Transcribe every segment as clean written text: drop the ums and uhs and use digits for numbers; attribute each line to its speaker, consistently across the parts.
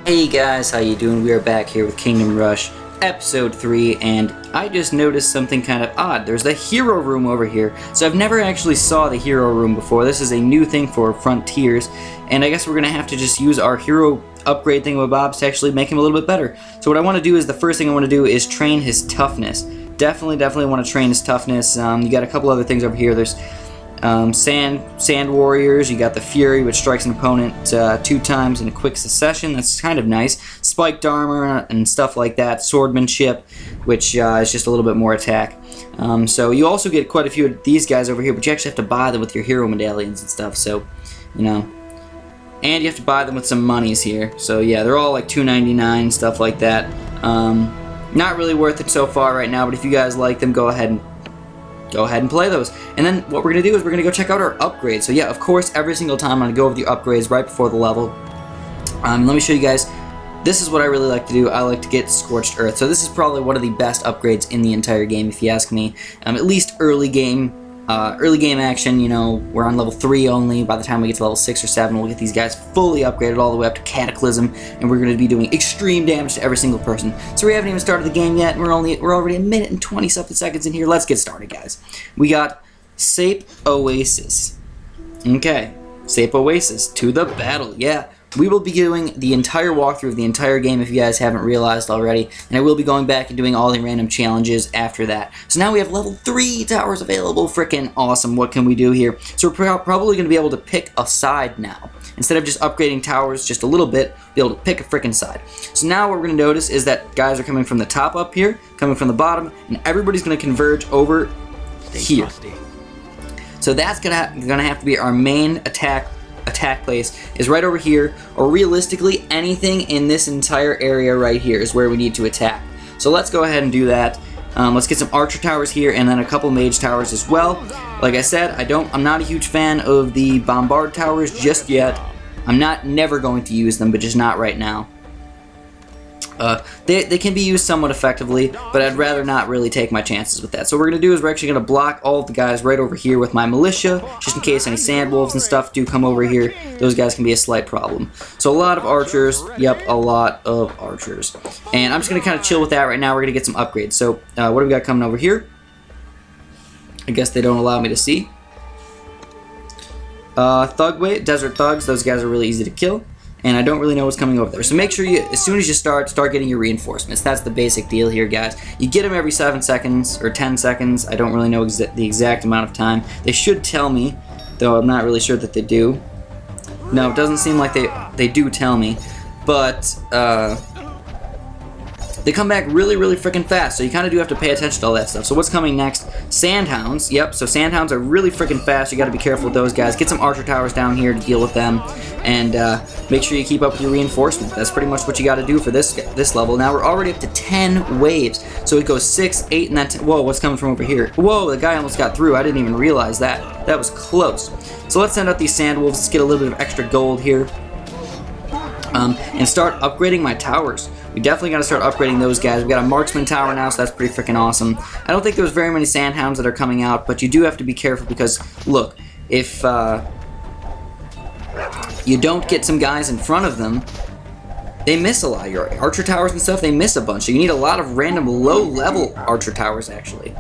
Speaker 1: Hey guys, how you doing? We are back here with Kingdom Rush Episode 3, and I just noticed something kind of odd. There's the hero room over here. So I've never actually saw the hero room before. This is a new thing for Frontiers, and I guess we're going to have to just use our hero upgrade thingamabobs to actually make him a little bit better. So what I want to do is, the first thing I want to do is train his toughness. Definitely want to train his toughness. You got a couple other things over here. There's Sand Warriors, you got the Fury, which strikes an opponent 2 times in a quick succession. That's kind of nice. Spiked armor and stuff like that. Swordsmanship, which is just a little bit more attack. So you also get quite a few of these guys over here, but you actually have to buy them with your hero medallions and stuff. So, you know, and you have to buy them with some monies here. So yeah, they're all like $2.99, stuff like that. Not really worth it so far right now, but if you guys like them, go ahead and play those. And then what we're going to do is we're going to go check out our upgrades. So yeah, of course, every single time I'm going to go over the upgrades right before the level. Let me show you guys. This is what I really like to do. I like to get Scorched Earth. So this is probably one of the best upgrades in the entire game, if you ask me. At least early game action. You know, we're on level 3 only. By the time we get to level 6 or 7, we'll get these guys fully upgraded all the way up to Cataclysm, and we're going to be doing extreme damage to every single person. So we haven't even started the game yet, and we're already a minute and 20-something seconds in here. Let's get started, guys. We got Sape Oasis. Okay, Sape Oasis, to the battle. Yeah, we will be doing the entire walkthrough of the entire game if you guys haven't realized already, and I will be going back and doing all the random challenges after that. So now we have level 3 towers available. Freaking awesome. What can we do here? So we're probably going to be able to pick a side now. Instead of just upgrading towers just a little bit, be able to pick a freaking side. So now what we're going to notice is that guys are coming from the top up here, coming from the bottom, and everybody's going to converge over here. So that's gonna have to be our main attack place, is right over here, or realistically anything in this entire area right here is where we need to attack. So let's go ahead and do that. Let's get some archer towers here and then a couple mage towers as well. Like I said, I'm not a huge fan of the bombard towers just yet. I'm never going to use them, but just not right now. They can be used somewhat effectively, but I'd rather not really take my chances with that. So what we're going to do is we're actually going to block all of the guys right over here with my militia, just in case any sand wolves and stuff do come over here. Those guys can be a slight problem. So a lot of archers, yep, a lot of archers. And I'm just going to kind of chill with that right now. We're going to get some upgrades. So what do we got coming over here? I guess they don't allow me to see. Desert Thugs, those guys are really easy to kill. And I don't really know what's coming over there. So make sure you, as soon as you start getting your reinforcements. That's the basic deal here, guys. You get them every 7 seconds or 10 seconds. I don't really know the exact amount of time. They should tell me, though I'm not really sure that they do. No, it doesn't seem like they do tell me. But they come back really freaking fast, so you kind of do have to pay attention to all that stuff. So what's coming next? Sandhounds. Yep, so Sandhounds are really freaking fast. You got to be careful with those guys. Get some archer towers down here to deal with them, and make sure you keep up with your reinforcement. That's pretty much what you got to do for this level. Now we're already up to 10 waves, so it goes 6, 8, and then 10. Whoa, what's coming from over here? Whoa, the guy almost got through. I didn't even realize that. That was close. So let's send out these sand wolves. Let's get a little bit of extra gold here, and start upgrading my towers. We definitely got to start upgrading those guys. We got a marksman tower now, so that's pretty freaking awesome. I don't think there's very many sandhounds that are coming out, but you do have to be careful because, look, if you don't get some guys in front of them, they miss a lot. Your archer towers and stuff, they miss a bunch. So you need a lot of random low-level archer towers, actually.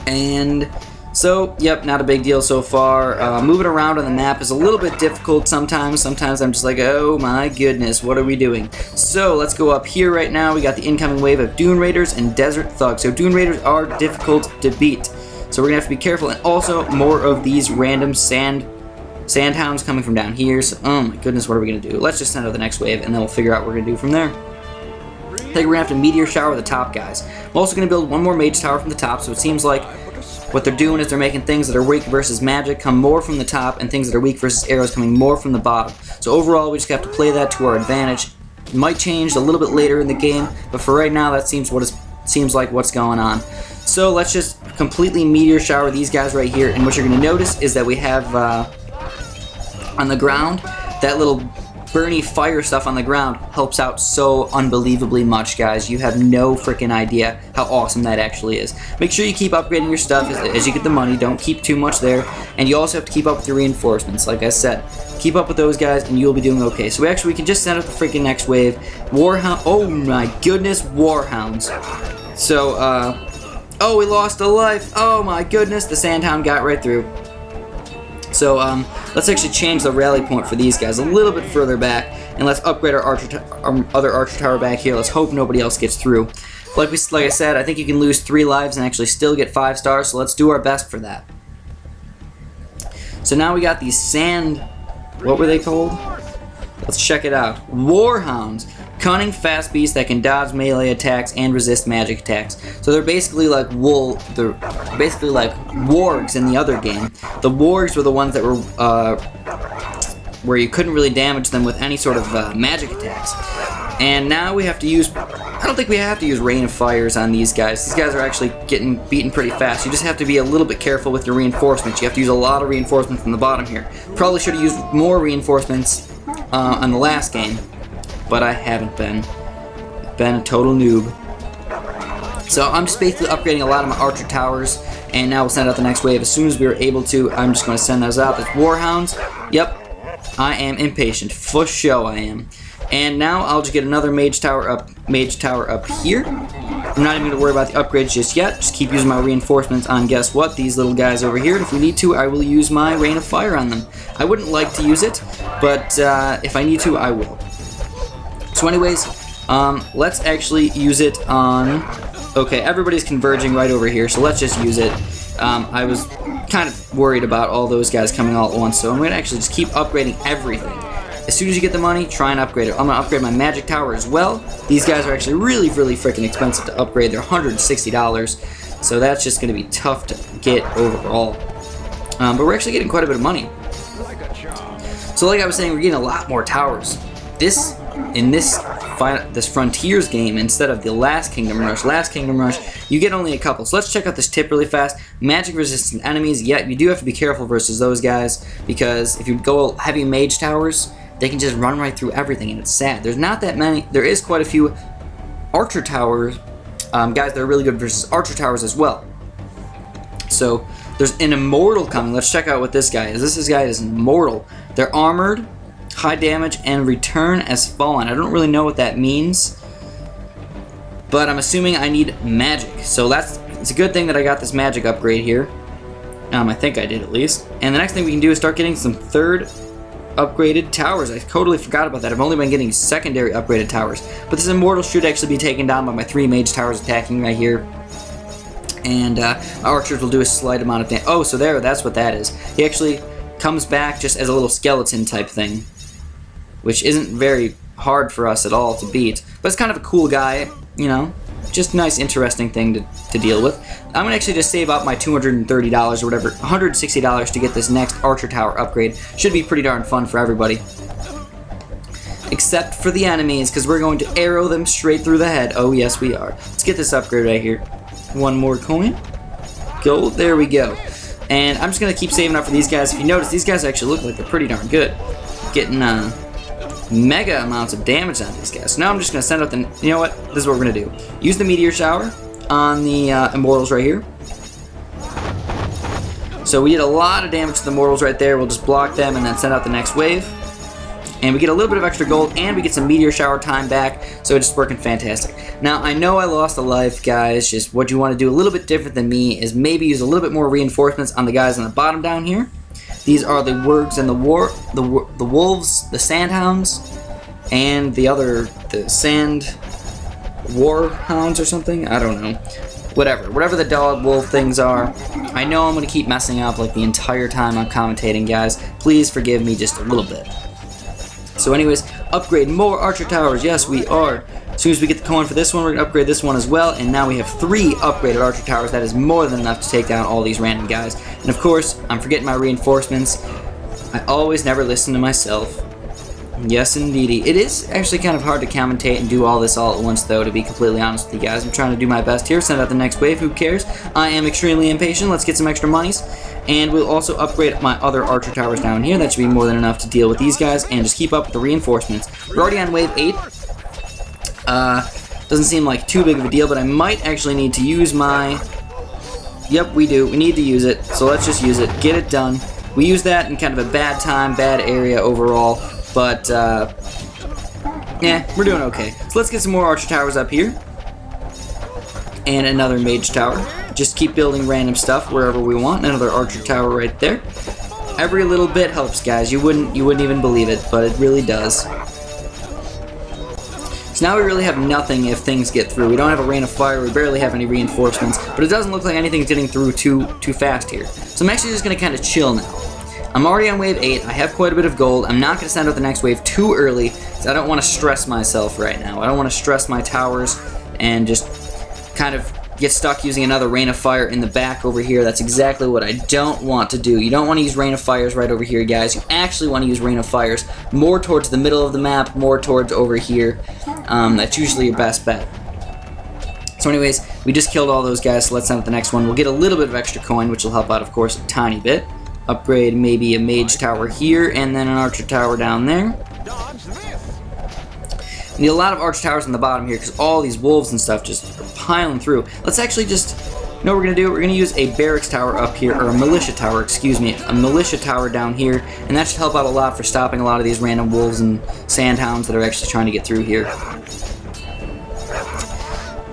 Speaker 1: And so, yep, not a big deal so far. Moving around on the map is a little bit difficult sometimes. Sometimes I'm just like, oh my goodness, what are we doing? So let's go up here right now. We got the incoming wave of Dune Raiders and Desert Thugs. So Dune Raiders are difficult to beat. So we're going to have to be careful. And also more of these random sandhounds coming from down here. So, oh my goodness, what are we going to do? Let's just send out the next wave and then we'll figure out what we're going to do from there. I think we're going to have to meteor shower the top guys. I'm also going to build one more mage tower from the top, so it seems like what they're doing is they're making things that are weak versus magic come more from the top, and things that are weak versus arrows coming more from the bottom. So overall, we just have to play that to our advantage. It might change a little bit later in the game, but for right now, that seems like what's going on. So let's just completely meteor shower these guys right here, and what you're going to notice is that we have on the ground that little burny fire stuff on the ground helps out so unbelievably much, guys. You have no freaking idea how awesome that actually is. Make sure you keep upgrading your stuff as you get the money. Don't keep too much there. And you also have to keep up with your reinforcements, like I said. Keep up with those guys and you'll be doing okay. So we can just send out the freaking next wave. Warhound, oh my goodness, Warhounds. So, oh, we lost a life. Oh my goodness, the Sandhound got right through. So, let's actually change the rally point for these guys a little bit further back, and let's upgrade our other archer tower back here. Let's hope nobody else gets through. Like I said, I think you can lose 3 lives and actually still get 5 stars, so let's do our best for that. So now we got these what were they called? Let's check it out. Warhounds. Cunning, fast beasts that can dodge melee attacks and resist magic attacks. So they're basically like they're basically like wargs in the other game. The wargs were the ones that were where you couldn't really damage them with any sort of magic attacks. And now we have to use, I don't think we have to use Rain of Fires on these guys. These guys are actually getting beaten pretty fast. You just have to be a little bit careful with your reinforcements. You have to use a lot of reinforcements on the bottom here. Probably should have used more reinforcements on the last game, but I haven't been. I've been a total noob. So I'm just basically upgrading a lot of my archer towers, and now we'll send out the next wave. As soon as we are able to, I'm just going to send those out. There's Warhounds. Yep, I am impatient. For sure I am. And now I'll just get another mage tower up here. I'm not even going to worry about the upgrades just yet. Just keep using my reinforcements on, guess what, these little guys over here. And if we need to, I will use my Rain of Fire on them. I wouldn't like to use it, but if I need to, I will. So anyways, let's actually use it on... Okay, everybody's converging right over here, so let's just use it. I was kind of worried about all those guys coming all at once, so I'm going to actually just keep upgrading everything. As soon as you get the money, try and upgrade it. I'm going to upgrade my magic tower as well. These guys are actually really freaking expensive to upgrade. They're $160, so that's just going to be tough to get overall. But we're actually getting quite a bit of money. So like I was saying, we're getting a lot more towers. In this Frontiers game, instead of the last Kingdom Rush, you get only a couple. So let's check out this tip really fast. Magic resistant enemies, yet you do have to be careful versus those guys, because if you go heavy mage towers, they can just run right through everything, and it's sad. There's not that many. There is quite a few archer towers, guys that are really good versus archer towers as well. So there's an immortal coming. Let's check out what this guy is. This guy is immortal. They're armored, high damage, and return as fallen. I don't really know what that means, but I'm assuming I need magic. So it's a good thing that I got this magic upgrade here. I think I did at least. And the next thing we can do is start getting some third upgraded towers. I totally forgot about that. I've only been getting secondary upgraded towers. But this immortal should actually be taken down by my 3 mage towers attacking right here. And archers will do a slight amount of damage. Oh, so that's what that is. He actually comes back just as a little skeleton type thing, which isn't very hard for us at all to beat. But it's kind of a cool guy, you know. Just a nice, interesting thing to deal with. I'm going to actually just save up my $230 or whatever, $160 to get this next Archer Tower upgrade. Should be pretty darn fun for everybody. Except for the enemies, because we're going to arrow them straight through the head. Oh, yes, we are. Let's get this upgrade right here. 1 more coin. Gold. There we go. And I'm just going to keep saving up for these guys. If you notice, these guys actually look like they're pretty darn good. Getting mega amounts of damage on these guys. So now I'm just going to send out you know what? This is what we're going to do. Use the meteor shower on the immortals right here. So we did a lot of damage to the immortals right there. We'll just block them and then send out the next wave. And we get a little bit of extra gold, and we get some meteor shower time back, so it's just working fantastic. Now, I know I lost a life, guys. Just what you want to do a little bit different than me is maybe use a little bit more reinforcements on the guys on the bottom down here. These are the wargs and the wolves, the sandhounds, and the sand warhounds or something. I don't know. Whatever the dog wolf things are. I know I'm going to keep messing up like the entire time I'm commentating, guys. Please forgive me just a little bit. So anyways, upgrade more archer towers. Yes, we are. As soon as we get the coin for this one, we're going to upgrade this one as well. And now we have 3 upgraded archer towers. That is more than enough to take down all these random guys. And of course, I'm forgetting my reinforcements. I always never listen to myself. Yes, indeedy. It is actually kind of hard to commentate and do all this all at once, though, to be completely honest with you guys. I'm trying to do my best here, send out the next wave, who cares? I am extremely impatient. Let's get some extra monies. And we'll also upgrade my other archer towers down here. That should be more than enough to deal with these guys, and just keep up with the reinforcements. We're already on wave 8. Doesn't seem like too big of a deal, but I might actually need to use my... Yep, we do. We need to use it, so let's just use it. Get it done. We use that in kind of a bad time, bad area overall. But, yeah, we're doing okay. So let's get some more archer towers up here. And another mage tower. Just keep building random stuff wherever we want. Another archer tower right there. Every little bit helps, guys. You wouldn't even believe it, but it really does. So now we really have nothing if things get through. We don't have a rain of fire. We barely have any reinforcements. But it doesn't look like anything's getting through too fast here. So I'm actually just going to kind of chill now. I'm already on wave 8, I have quite a bit of gold. I'm not going to send out the next wave too early, because I don't want to stress myself right now. I don't want to stress my towers and just kind of get stuck using another rain of fire in the back over here. That's exactly what I don't want to do. You don't want to use rain of fires right over here, guys. You actually want to use rain of fires more towards the middle of the map, more towards over here. That's usually your best bet. So anyways, we just killed all those guys, so let's send out the next one. We'll get a little bit of extra coin, which will help out, of course, a tiny bit. Upgrade maybe a mage tower here, and then an archer tower down there. We need a lot of archer towers on the bottom here, because all these wolves and stuff just are piling through. Let's actually just, you know what we're going to do? We're going to use a barracks tower up here, or a militia tower, excuse me, a militia tower down here, and that should help out a lot for stopping a lot of these random wolves and sandhounds that are actually trying to get through here.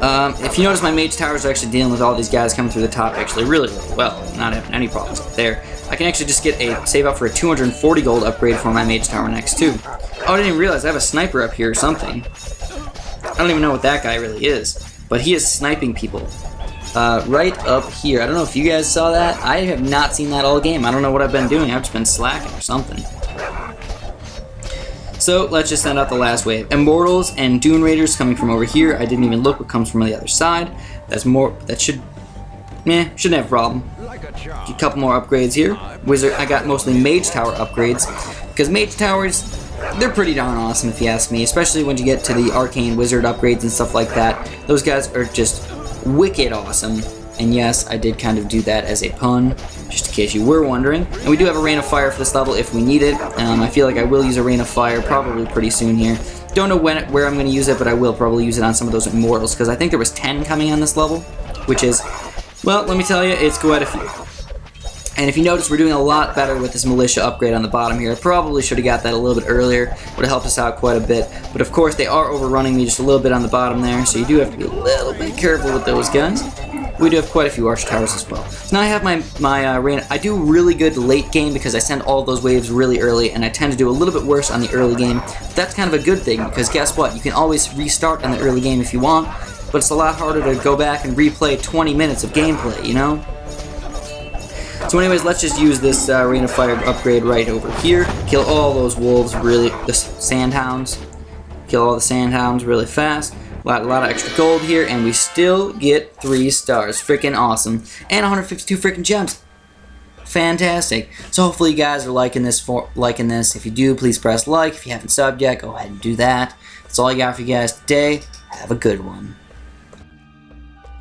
Speaker 1: If you notice, my mage towers are actually dealing with all these guys coming through the top actually really well, not having any problems up there. I can actually just get a save out for a 240 gold upgrade for my mage tower next too. Oh, I didn't even realize I have a sniper up here or something. I don't even know what that guy really is, but he is sniping people. Right up here. I don't know if you guys saw that. I have not seen that all game. I don't know what I've been doing. I've just been slacking or something. So let's just send out the last wave. Immortals and Dune Raiders coming from over here. I didn't even look what comes from the other side. That's more. That shouldn't have a problem. A couple more upgrades here. Wizard. I got mostly mage tower upgrades because mage towers, they're pretty darn awesome if you ask me. Especially when you get to the arcane wizard upgrades and stuff like that. Those guys are just wicked awesome. And yes, I did kind of do that as a pun, just in case you were wondering. And we do have a rain of fire for this level if we need it. I feel like I will use a rain of fire probably pretty soon here. Don't know where I'm going to use it, but I will probably use it on some of those immortals, because I think there was 10 coming on this level, which is, well, let me tell you, it's quite a few. And if you notice, we're doing a lot better with this militia upgrade on the bottom here. I probably should have got that a little bit earlier. Would have helped us out quite a bit. But of course, they are overrunning me just a little bit on the bottom there, so you do have to be a little bit careful with those guys. We do have quite a few archer towers as well. So now I have my rain. I do really good late game because I send all those waves really early, and I tend to do a little bit worse on the early game. But that's kind of a good thing, because guess what? You can always restart on the early game if you want, but it's a lot harder to go back and replay 20 minutes of gameplay, you know? So anyways, let's just use this Rain of Fire upgrade right over here. Kill all those wolves really, the sandhounds. Kill all the sandhounds really fast. A lot of extra gold here, and we still get 3 stars. Freaking awesome. And 152 freaking gems. Fantastic. So hopefully you guys are liking this. If you do, please press like. If you haven't subbed yet, go ahead and do that. That's all I got for you guys today. Have a good one.